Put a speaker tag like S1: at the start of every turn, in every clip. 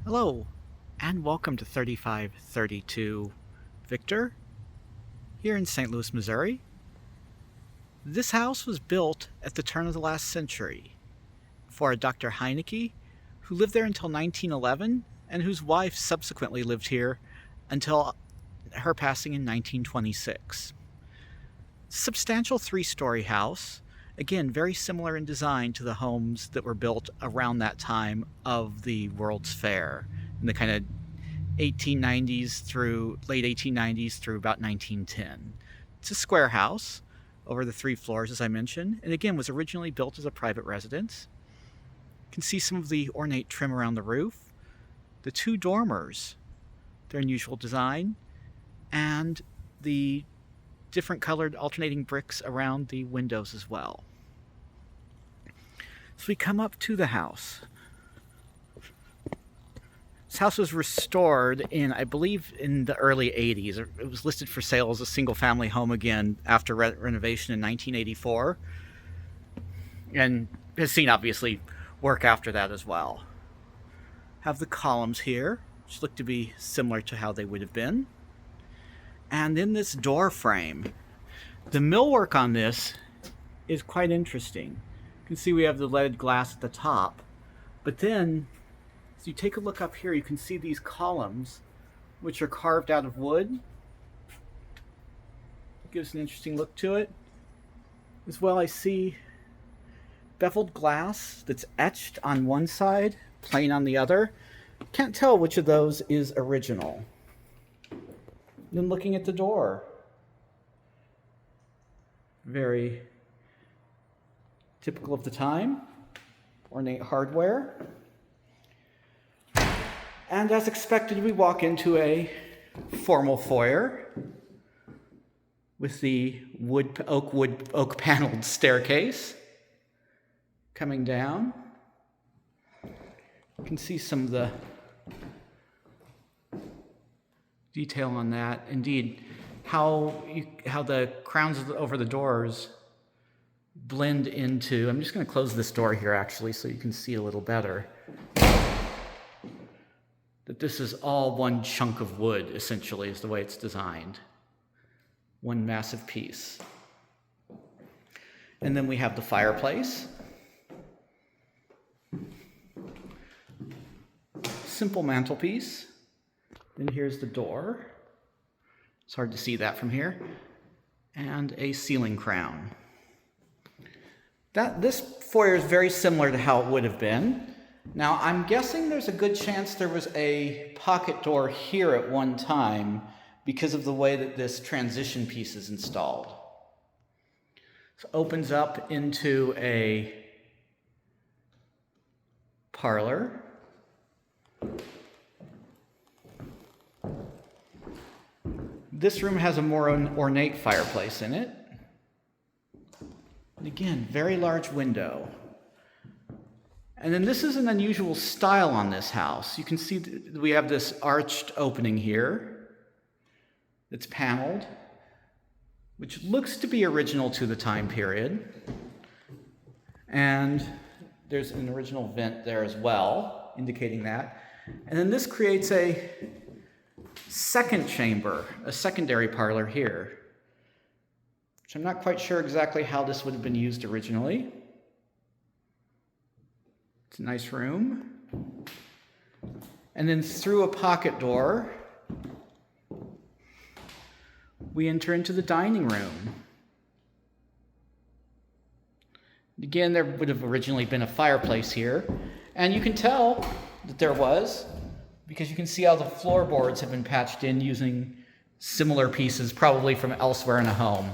S1: Hello, and welcome to 3532 Victor, here in St. Louis, Missouri. This house was built at the turn of the last century for a Dr. Heinecke, who lived there until 1911, and whose wife subsequently lived here until her passing in 1926. Substantial three-story house, again, very similar in design to the homes that were built around that time of the World's Fair in the kind of 1890s through late 1890s through about 1910. It's a square house over the 3 floors, as I mentioned, and again was originally built as a private residence. You can see some of the ornate trim around the roof, the 2 dormers, their unusual design, and the different colored alternating bricks around the windows as well. So we come up to the house. This house was restored in, I believe, in the early 80s. It was listed for sale as a single-family home again after renovation in 1984, and has seen, obviously, work after that as well. Have the columns here, which look to be similar to how they would have been. And then this door frame. The millwork on this is quite interesting. You can see we have the leaded glass at the top, but then as you take a look up here, you can see these columns, which are carved out of wood. It gives an interesting look to it. As well, I see beveled glass that's etched on one side, plain on the other. Can't tell which of those is original. Then looking at the door, very typical of the time, ornate hardware. And as expected, we walk into a formal foyer with the oak paneled staircase coming down. You can see some of the detail on that. Indeed, how the crowns over the doors blend into. I'm just going to close this door here actually so you can see a little better. That this is all one chunk of wood, essentially, is the way it's designed. One massive piece. And then we have the fireplace. Simple mantelpiece. Then here's the door. It's hard to see that from here. And a ceiling crown. This foyer is very similar to how it would have been. Now, I'm guessing there's a good chance there was a pocket door here at one time because of the way that this transition piece is installed. So it opens up into a parlor. This room has a more ornate fireplace in it. And again, very large window. And then this is an unusual style on this house. You can see that we have this arched opening here that's paneled, which looks to be original to the time period. And there's an original vent there as well, indicating that. And then this creates a second chamber, a secondary parlor here, which I'm not quite sure exactly how this would have been used originally. It's a nice room. And then through a pocket door, we enter into the dining room. Again, there would have originally been a fireplace here, and you can tell that there was, because you can see how the floorboards have been patched in using similar pieces, probably from elsewhere in a home.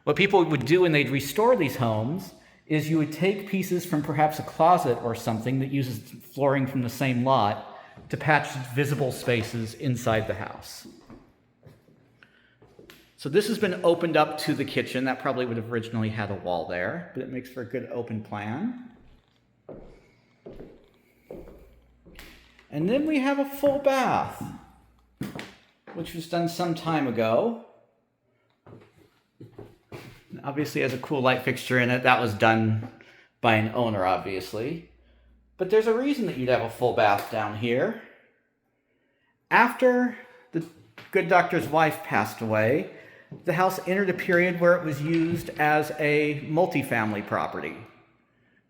S1: What people would do when they'd restore these homes is you would take pieces from perhaps a closet or something that uses flooring from the same lot to patch visible spaces inside the house. So this has been opened up to the kitchen. That probably would have originally had a wall there, but it makes for a good open plan. And then we have a full bath, which was done some time ago. Obviously has a cool light fixture in it. That was done by an owner, obviously. But there's a reason that you'd have a full bath down here. After the good doctor's wife passed away, the house entered a period where it was used as a multifamily property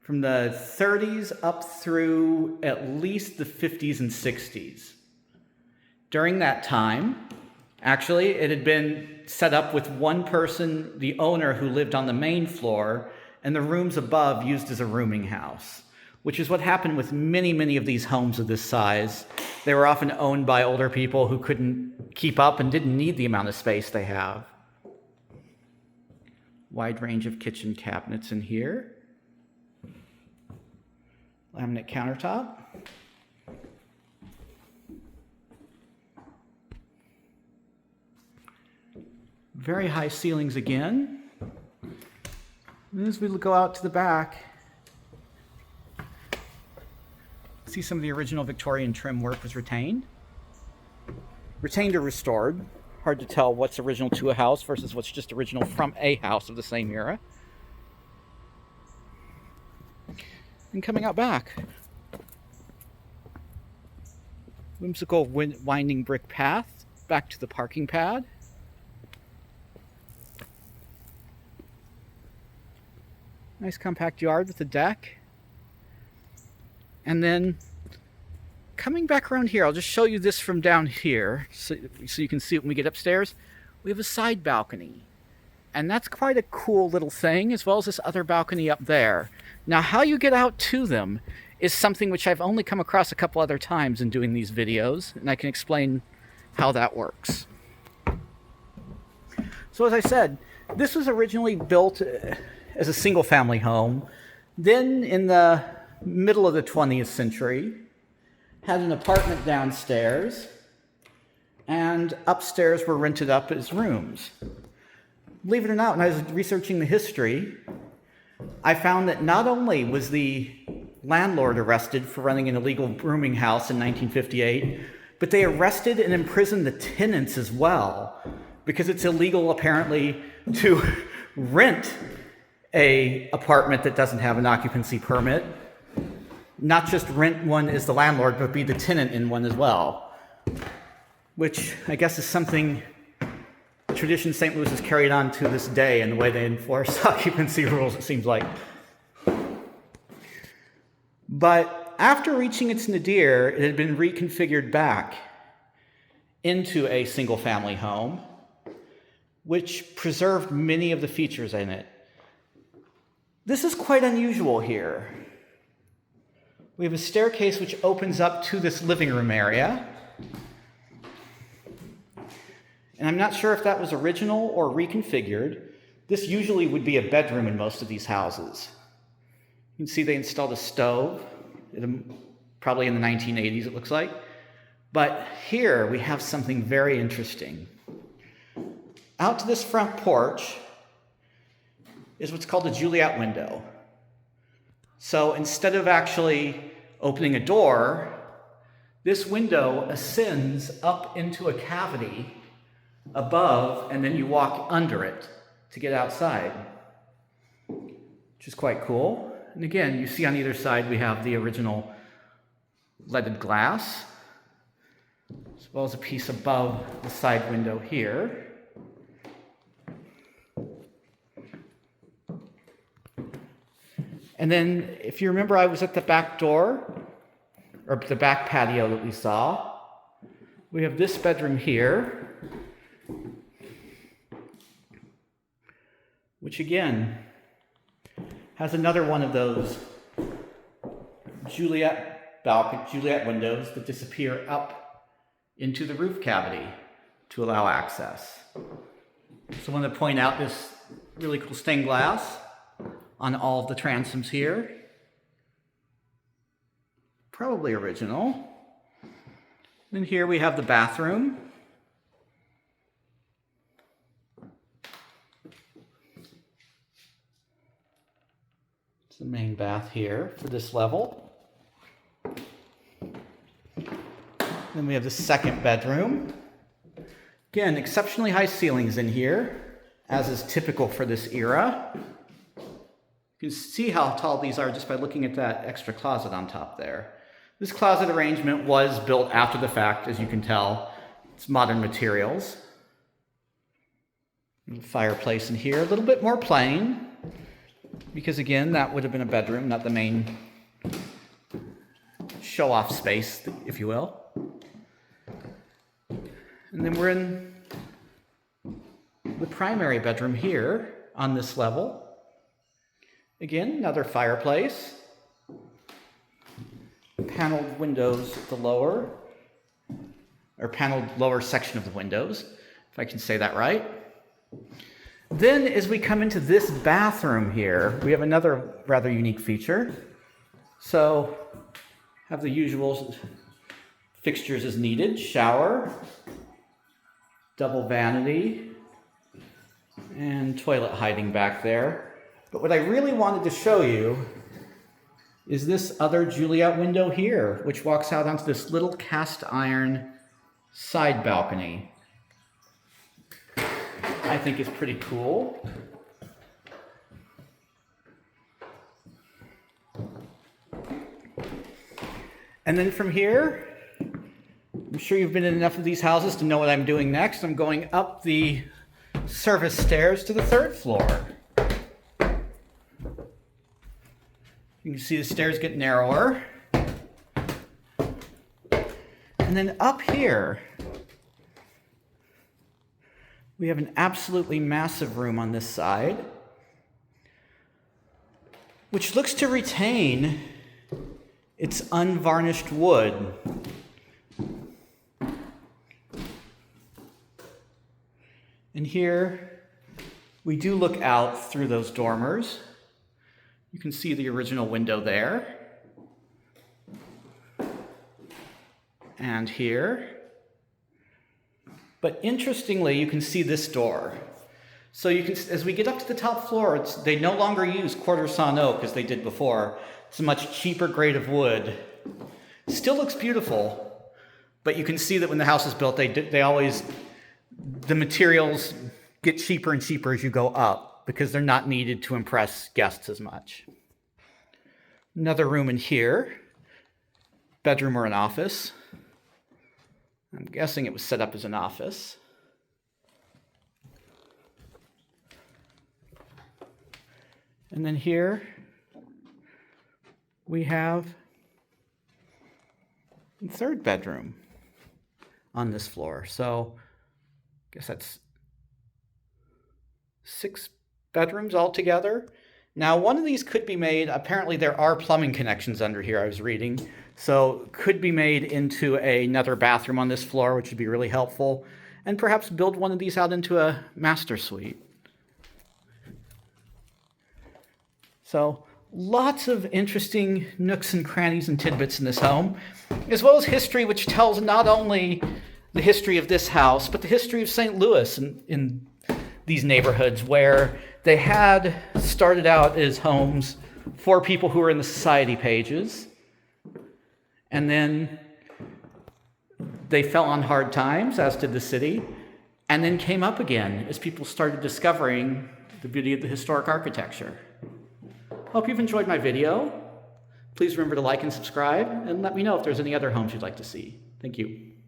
S1: from the 30s up through at least the 50s and 60s. During that time, actually, it had been set up with one person, the owner, who lived on the main floor, and the rooms above used as a rooming house, which is what happened with many, many of these homes of this size. They were often owned by older people who couldn't keep up and didn't need the amount of space they have. Wide range of kitchen cabinets in here. Laminate countertop. Very high ceilings again. And as we go out to the back, see some of the original Victorian trim work was retained. Retained or restored. Hard to tell what's original to a house versus what's just original from a house of the same era. And coming out back, whimsical winding brick path back to the parking pad. Nice compact yard with a deck. And then coming back around here, I'll just show you this from down here so you can see it when we get upstairs. We have a side balcony. And that's quite a cool little thing, as well as this other balcony up there. Now, how you get out to them is something which I've only come across a couple other times in doing these videos, and I can explain how that works. So as I said, this was originally built as a single-family home. Then in the middle of the 20th century, had an apartment downstairs, and upstairs were rented up as rooms. Believe it or not, when I was researching the history, I found that not only was the landlord arrested for running an illegal rooming house in 1958, but they arrested and imprisoned the tenants as well, because it's illegal apparently to rent an apartment that doesn't have an occupancy permit. Not just rent one as the landlord, but be the tenant in one as well, which I guess is something tradition St. Louis has carried on to this day in the way they enforce occupancy rules, it seems like. But after reaching its nadir, it had been reconfigured back into a single-family home, which preserved many of the features in it. This is quite unusual here. We have a staircase which opens up to this living room area. And I'm not sure if that was original or reconfigured. This usually would be a bedroom in most of these houses. You can see they installed a stove, probably in the 1980s it looks like. But here we have something very interesting. Out to this front porch is what's called a Juliet window. So instead of actually opening a door, this window ascends up into a cavity above, and then you walk under it to get outside, which is quite cool. And again, you see on either side we have the original leaded glass, as well as a piece above the side window here. And then, if you remember, I was at the back door, or the back patio that we saw. We have this bedroom here, which again has another one of those Juliet windows that disappear up into the roof cavity to allow access. So I want to point out this really cool stained glass on all of the transoms here. Probably original. Then here we have the bathroom. It's the main bath here for this level. Then we have the second bedroom. Again, exceptionally high ceilings in here, as is typical for this era. You can see how tall these are just by looking at that extra closet on top there. This closet arrangement was built after the fact, as you can tell. It's modern materials. Fireplace in here, a little bit more plain, because again, that would have been a bedroom, not the main show-off space, if you will. And then we're in the primary bedroom here on this level. Again, another fireplace. Paneled windows at the lower section of the windows, if I can say that right. Then as we come into this bathroom here, we have another rather unique feature. So have the usual fixtures as needed: shower, double vanity, and toilet hiding back there. But what I really wanted to show you is this other Juliet window here, which walks out onto this little cast iron side balcony. I think is pretty cool. And then from here, I'm sure you've been in enough of these houses to know what I'm doing next. I'm going up the service stairs to the third floor. You can see the stairs get narrower. And then up here, we have an absolutely massive room on this side, which looks to retain its unvarnished wood. And here, we do look out through those dormers. You can see the original window there. And here. But interestingly, you can see this door. So you can, as we get up to the top floor, they no longer use quarter sawn oak as they did before. It's a much cheaper grade of wood. Still looks beautiful, but you can see that when the house is built, the materials get cheaper and cheaper as you go up because they're not needed to impress guests as much. Another room in here, bedroom or an office. I'm guessing it was set up as an office. And then here we have the third bedroom on this floor. So I guess that's 6 bedrooms altogether. Now, one of these could be made, apparently there are plumbing connections under here, I was reading, so could be made into another bathroom on this floor, which would be really helpful, and perhaps build one of these out into a master suite. So lots of interesting nooks and crannies and tidbits in this home, as well as history, which tells not only the history of this house, but the history of St. Louis in these neighborhoods where they had started out as homes for people who were in the society pages, and then they fell on hard times, as did the city, and then came up again as people started discovering the beauty of the historic architecture. Hope you've enjoyed my video. Please remember to like and subscribe, and let me know if there's any other homes you'd like to see. Thank you.